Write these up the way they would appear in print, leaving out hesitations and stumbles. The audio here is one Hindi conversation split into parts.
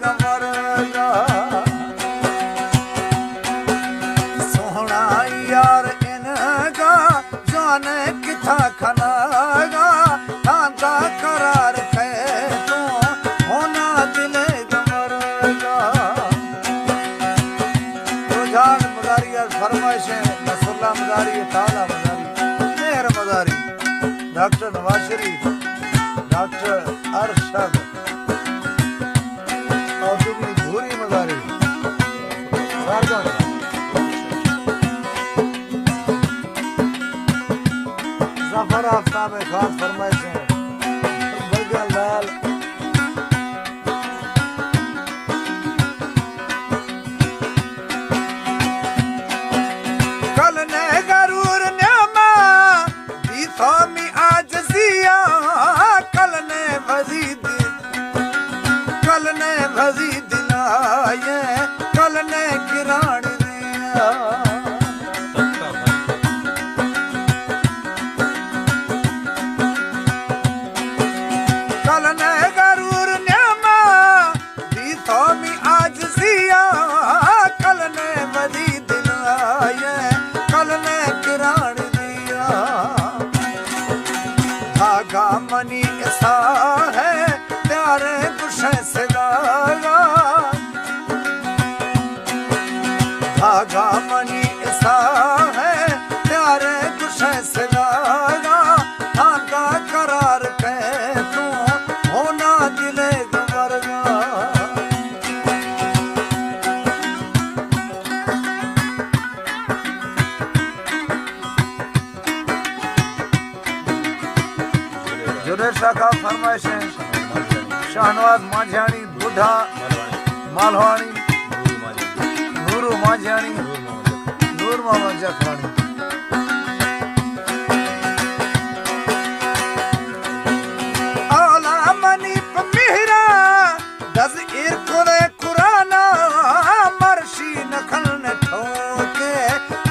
गमरगा सोहना यार इनका जाने किथा खनागा तांता करार खे तो होना दिले गमरगा रुझान मदारी और फरमाइश है नसरुल्लाह मदारी ताला मदारी मेहर मदारी डॉक्टर नवाज शरीफ डॉक्टर अरशद और दुगनी भूरी मदारी जफर आफ्ताब खास फरमाइश है बलगन लाल कल ने गरूर न्यामा दी स्वामी आज सिया कल ने भजी दिलाए कल ने किराण दिया कल ने गरूर न्यामा दी स्वामी आज सिया कल ने भजी दिलाए कल ने किराण दिया धागा मनी ऐसा है प्यारे गुस्से से लागा धागा मनी ऐसा है प्यारे गुस्से से लागा धागा करार के तू होना दिले गमरगा जुनेद शाह का फरमाइश है शाहनवाज माझियाणी बुढ़ा मालवाणी नूरू माझियाणी नूर मोहम्मद जखरानी औला मनी पमीरा दस इरकुरे कुराना मर्शी नखल ने ठोके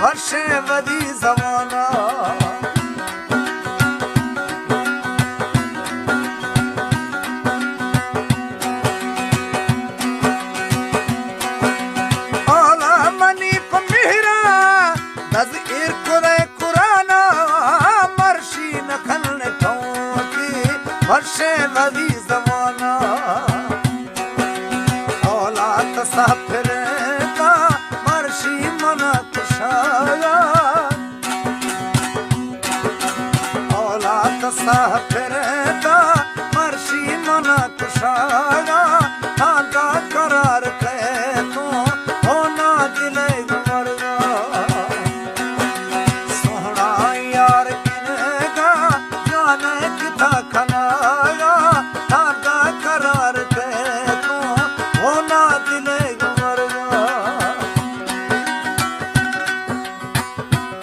वर्षे वदी जमाना वर्षे वदी जमाना औलाद साफिर का मर्शी मना कुशाया औलाद साफिर का मर्शी मना कुशाया धागा करार के तू होना दिले गमरगा सोहना यार इनका जाने किथा खनागा धागा करार के तू होना दिले गमरगा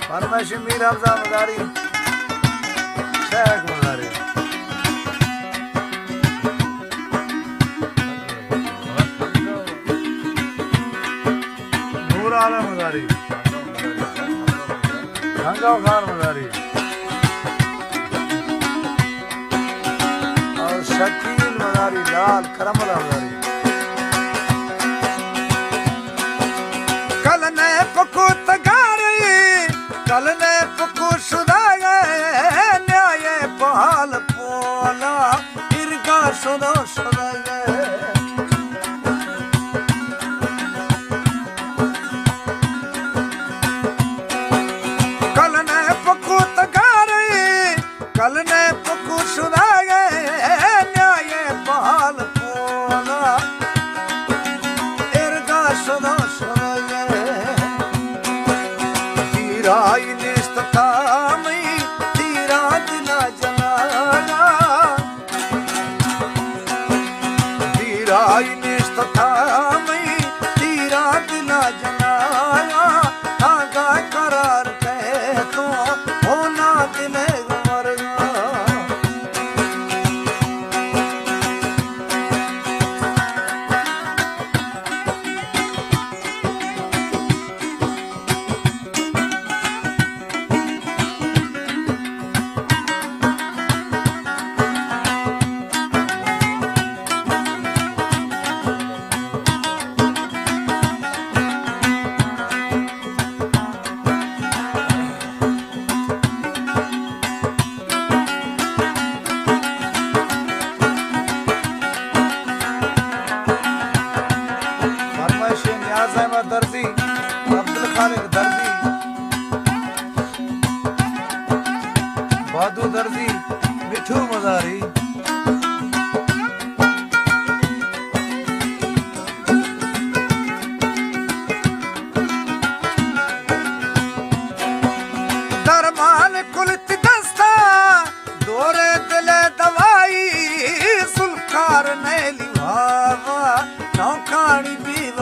फरमाइश मीर हफ्जा मदारी शेख मदारी नूर आलम मदारी गंगाव खान मदारी और शकील मदारी लाल करमला मदारी कल ने पकू तगारी कल ने पकू शुदागे न्याय बहाल पोला इरगा शुदो शुदागे कल ने पकू तगारी कल ने पकू शुदागे न्याय बहाल पोला इरगा शुदो शुदागे तीराई निस्त थामी तीरा दिला जलागा तीराई निस्त थामी तीरा दिला जलागा धागा करार के तू होना दिले गमरगा खानी पीर